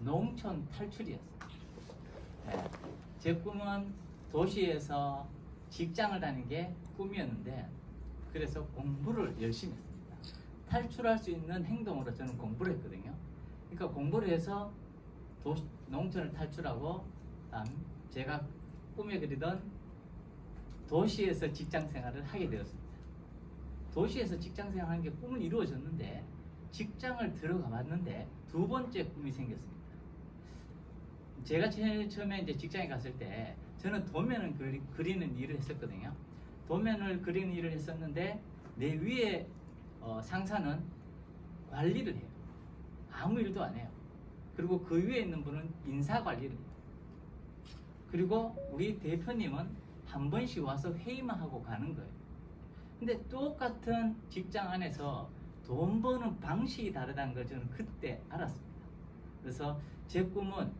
농촌 탈출이었어요. 네. 제 꿈은 도시에서 직장을 다니는 게 꿈이었는데, 그래서 공부를 열심히 했습니다. 탈출할 수 있는 행동으로 저는 공부를 했거든요. 그러니까 공부를 해서 농촌을 탈출하고, 제가 꿈에 그리던 도시에서 직장 생활을 하게 되었습니다. 도시에서 직장 생활하는 게 꿈은 이루어졌는데, 직장을 들어가 봤는데 두 번째 꿈이 생겼습니다. 제가 제일 처음에 이제 직장에 갔을 때 저는 도면을 그리는 일을 했었거든요. 도면을 그리는 일을 했었는데 내 위에 상사는 관리를 해요. 아무 일도 안 해요. 그리고 그 위에 있는 분은 인사 관리를 해요. 그리고 우리 대표님은 한 번씩 와서 회의만 하고 가는 거예요. 근데 똑같은 직장 안에서 돈 버는 방식이 다르다는 걸 저는 그때 알았습니다. 그래서 제 꿈은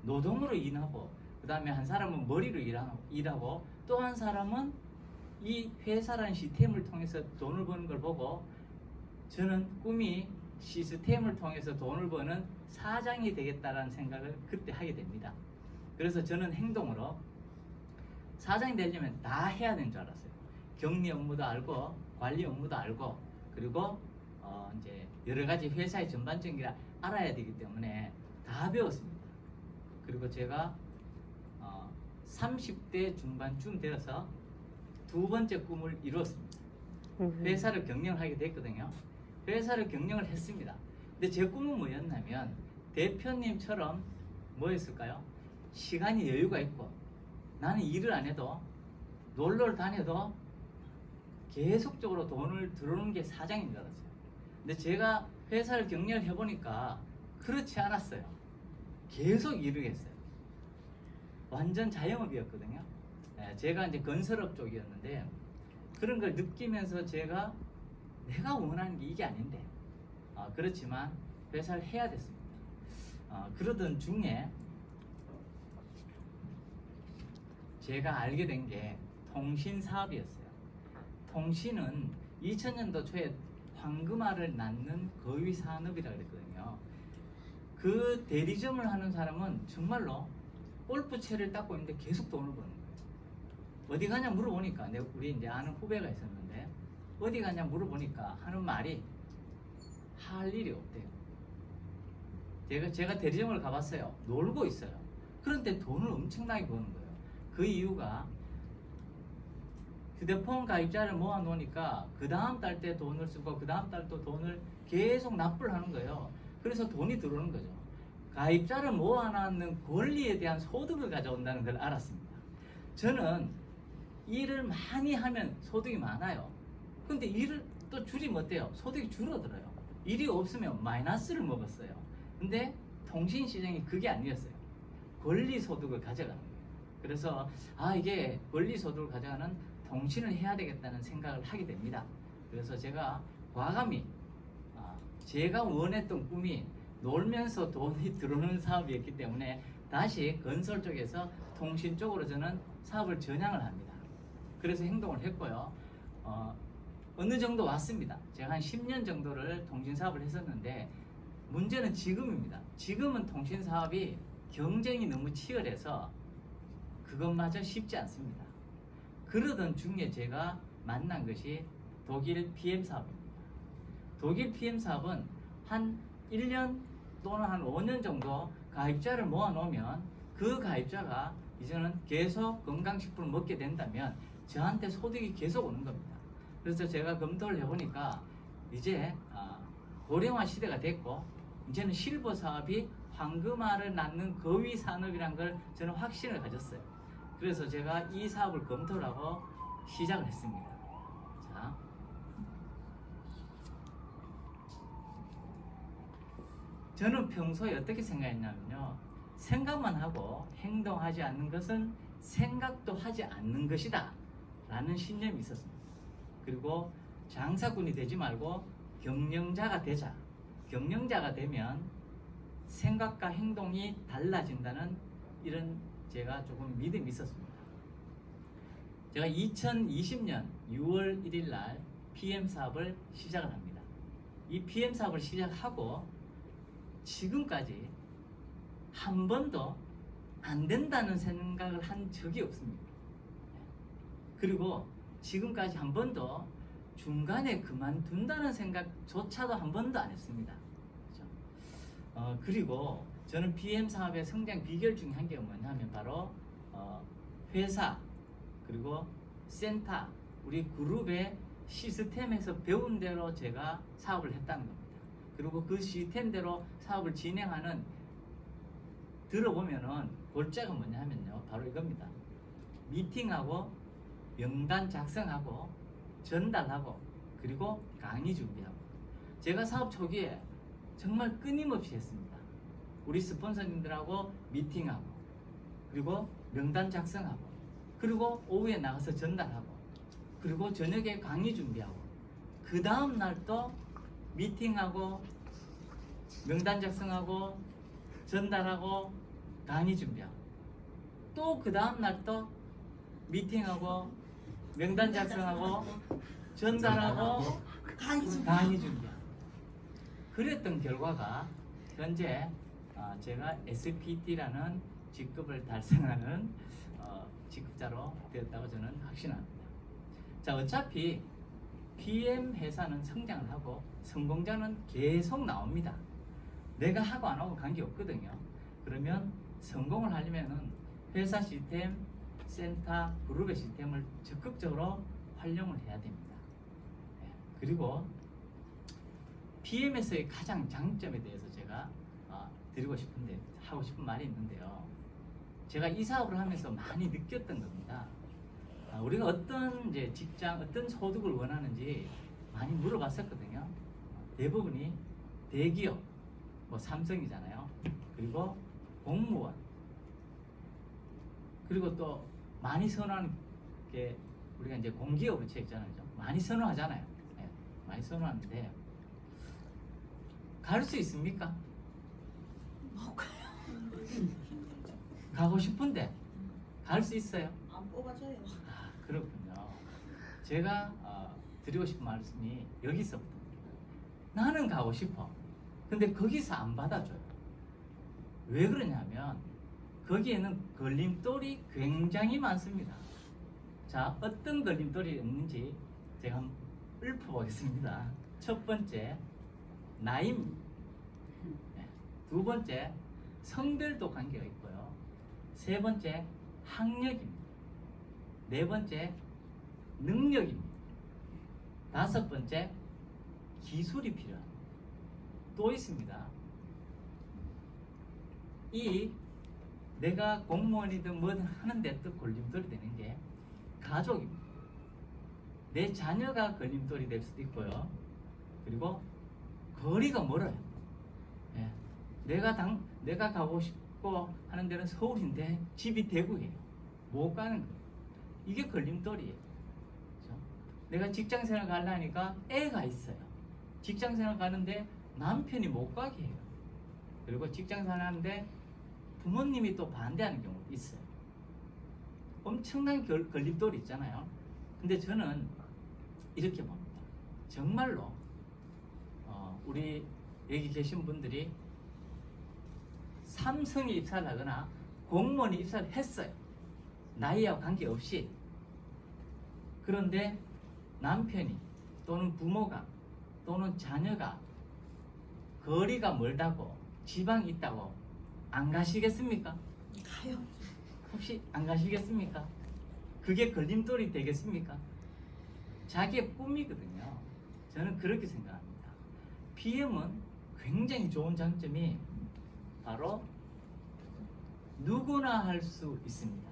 노동으로 일하고, 그 다음에 한 사람은 머리로 일하고 또 한 사람은 이 회사라는 시스템을 통해서 돈을 버는 걸 보고, 저는 꿈이 시스템을 통해서 돈을 버는 사장이 되겠다라는 생각을 그때 하게 됩니다. 그래서 저는 행동으로 사장이 되려면 다 해야 되는 줄 알았어요. 격리 업무도 알고, 관리 업무도 알고, 그리고 이제 여러 가지 회사의 전반적인 걸 알아야 되기 때문에 다 배웠습니다. 그리고 제가 30대 중반쯤 되어서 두 번째 꿈을 이루었습니다. 회사를 경영을 하게 됐거든요. 회사를 경영을 했습니다. 근데 제 꿈은 뭐였냐면, 대표님처럼 뭐였을까요? 시간이 여유가 있고, 나는 일을 안 해도 놀러를 다녀도 계속적으로 돈을 들어오는 게 사장인 줄 알았어요. 근데 제가 회사를 경영을 해보니까 그렇지 않았어요. 계속 일을 했어요. 완전 자영업이었거든요. 제가 이제 건설업 쪽이었는데, 그런 걸 느끼면서 내가 원하는 게 이게 아닌데, 그렇지만 회사를 해야 됐습니다. 그러던 중에 제가 알게 된 게 통신 사업이었어요. 통신은 2000년도 초에 황금알을 낳는 거위 산업이라 그랬거든요. 그 대리점을 하는 사람은 정말로 골프채를 닦고 있는데 계속 돈을 버는 거예요. 어디 가냐 물어보니까, 우리 이제 아는 후배가 있었는데, 어디 가냐 물어보니까 하는 말이 할 일이 없대요. 제가 대리점을 가봤어요. 놀고 있어요. 그런데 돈을 엄청나게 버는 거예요. 그 이유가 휴대폰 가입자를 모아 놓으니까 그 다음 달 때 돈을 쓰고 그 다음 달 또 돈을 계속 납부를 하는 거예요. 그래서 돈이 들어오는 거죠. 가입자를 모아놓는 권리에 대한 소득을 가져온다는 걸 알았습니다. 저는 일을 많이 하면 소득이 많아요. 근데 일을 또 줄이면 어때요? 소득이 줄어들어요. 일이 없으면 마이너스를 먹었어요. 근데 통신시장이 그게 아니었어요. 권리소득을 가져가는 거예요. 그래서 이게 권리소득을 가져가는 통신을 해야 되겠다는 생각을 하게 됩니다. 그래서 제가 과감히 제가 원했던 꿈이 놀면서 돈이 들어오는 사업이었기 때문에 다시 건설 쪽에서 통신 쪽으로 저는 사업을 전향을 합니다. 그래서 행동을 했고요. 어느 정도 왔습니다. 제가 한 10년 정도를 통신 사업을 했었는데, 문제는 지금입니다. 지금은 통신 사업이 경쟁이 너무 치열해서 그것마저 쉽지 않습니다. 그러던 중에 제가 만난 것이 독일 PM 사업입니다. 독일 PM 사업은 한 1년 또는 한 5년 정도 가입자를 모아 놓으면 그 가입자가 이제는 계속 건강식품을 먹게 된다면 저한테 소득이 계속 오는 겁니다. 그래서 제가 검토를 해보니까 이제 고령화 시대가 됐고, 이제는 실버 사업이 황금알을 낳는 거위 산업이란 걸 저는 확신을 가졌어요. 그래서 제가 이 사업을 검토를 하고 시작을 했습니다. 자, 저는 평소에 어떻게 생각했냐면요, 생각만 하고 행동하지 않는 것은 생각도 하지 않는 것이다 라는 신념이 있었습니다. 그리고 장사꾼이 되지 말고 경영자가 되자. 경영자가 되면 생각과 행동이 달라진다는 이런 제가 조금 믿음이 있었습니다. 제가 2020년 6월 1일 날 PM 사업을 시작을 합니다. 이 PM 사업을 시작하고 지금까지 한 번도 안 된다는 생각을 한 적이 없습니다. 그리고 지금까지 한 번도 중간에 그만둔다는 생각조차도 한 번도 안 했습니다. 그렇죠? 그리고 저는 BM 사업의 성장 비결 중에 한 게 뭐냐면 바로 회사 그리고 센터 우리 그룹의 시스템에서 배운 대로 제가 사업을 했다는 겁니다. 그리고 그 시스템대로 사업을 진행하는 들어보면은 골자가 뭐냐 하면요 바로 이겁니다. 미팅하고 명단 작성하고 전달하고 그리고 강의 준비하고 제가 사업 초기에 정말 끊임없이 했습니다. 우리 스폰서님들하고 미팅하고 그리고 명단 작성하고 그리고 오후에 나가서 전달하고 그리고 저녁에 강의 준비하고 그 다음 날 또 미팅하고 명단 작성하고 전달하고 강의 준비하고 또 그 다음 날 또 미팅하고 명단 작성하고 전달하고 강의 준비하고 그랬던 결과가 현재 제가 SPT라는 직급을 달성하는 직급자로 되었다고 저는 확신합니다. 자, 어차피 PM 회사는 성장을 하고 성공자는 계속 나옵니다. 내가 하고 안 하고 관계없거든요. 그러면 성공을 하려면은 회사 시스템, 센터, 그룹의 시스템을 적극적으로 활용을 해야 됩니다. 그리고 PM에서의 가장 장점에 대해서 제가 하고 싶은 말이 있는데요. 제가 이 사업을 하면서 많이 느꼈던 겁니다. 우리가 어떤 이제 직장, 어떤 소득을 원하는지 많이 물어봤었거든요. 대부분이 대기업, 뭐 삼성이잖아요. 그리고 공무원, 그리고 또 많이 선호하는 게 우리가 이제 공기업으로 치잖아요. 많이 선호하잖아요. 네, 많이 선호하는데 갈 수 있습니까? 못 가요. 가고 싶은데 갈 수 있어요? 안 뽑아줘요. 그렇군요. 제가 드리고 싶은 말씀이 여기서부터 나는 가고 싶어. 근데 거기서 안 받아줘요. 왜 그러냐면 거기에는 걸림돌이 굉장히 많습니다. 자, 어떤 걸림돌이 있는지 제가 한번 읊어보겠습니다. 첫 번째, 나이입니다. 두 번째, 성별도 관계가 있고요. 세 번째, 학력입니다. 네 번째, 능력입니다. 다섯 번째, 기술이 필요합니다. 또 있습니다. 이 내가 공무원이든 뭐든 하는데 또 걸림돌이 되는 게 가족입니다. 내 자녀가 걸림돌이 될 수도 있고요. 그리고 거리가 멀어요. 예. 내가 가고 싶고 하는 데는 서울인데 집이 대구예요. 못 가는 거예요. 이게 걸림돌이에요. 그렇죠? 내가 직장생활 가려니까 애가 있어요. 직장생활 가는데 남편이 못 가게 해요. 그리고 직장생활 하는데 부모님이 또 반대하는 경우도 있어요. 엄청난 걸림돌이 있잖아요. 근데 저는 이렇게 봅니다. 정말로 우리 여기 계신 분들이 삼성에 입사를 하거나 공무원에 입사를 했어요. 나이와 관계없이. 그런데 남편이 또는 부모가 또는 자녀가 거리가 멀다고 지방에 있다고 안 가시겠습니까? 가요. 혹시 안 가시겠습니까? 그게 걸림돌이 되겠습니까? 자기의 꿈이거든요. 저는 그렇게 생각합니다. PM은 굉장히 좋은 장점이 바로 누구나 할 수 있습니다.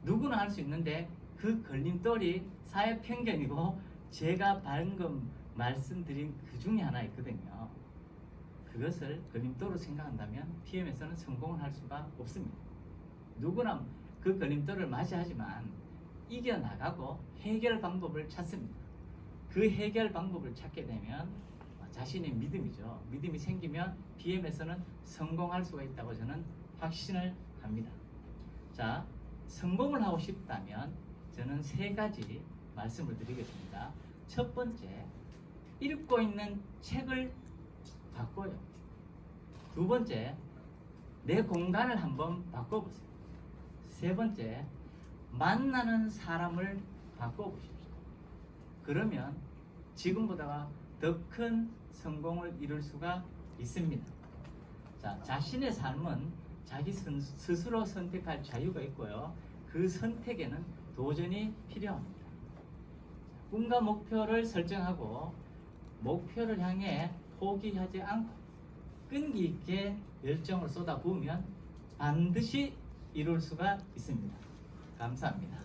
누구나 할 수 있는데 그 걸림돌이 사회 편견이고 제가 방금 말씀드린 그 중에 하나 있거든요. 그것을 걸림돌로 생각한다면 PM에서는 성공을 할 수가 없습니다. 누구나 그 걸림돌을 맞이하지만 이겨나가고 해결 방법을 찾습니다. 그 해결 방법을 찾게 되면 자신의 믿음이죠. 믿음이 생기면 PM에서는 성공할 수가 있다고 저는 확신을 합니다. 자, 성공을 하고 싶다면 저는 세 가지 말씀을 드리겠습니다. 첫 번째, 읽고 있는 책을 바꿔요. 두 번째, 내 공간을 한번 바꿔보세요. 세 번째, 만나는 사람을 바꿔보십시오. 그러면 지금보다 더 큰 성공을 이룰 수가 있습니다. 자, 자신의 삶은 자기 스스로 선택할 자유가 있고요. 그 선택에는 도전이 필요합니다. 꿈과 목표를 설정하고 목표를 향해 포기하지 않고 끈기 있게 열정을 쏟아부으면 반드시 이룰 수가 있습니다. 감사합니다.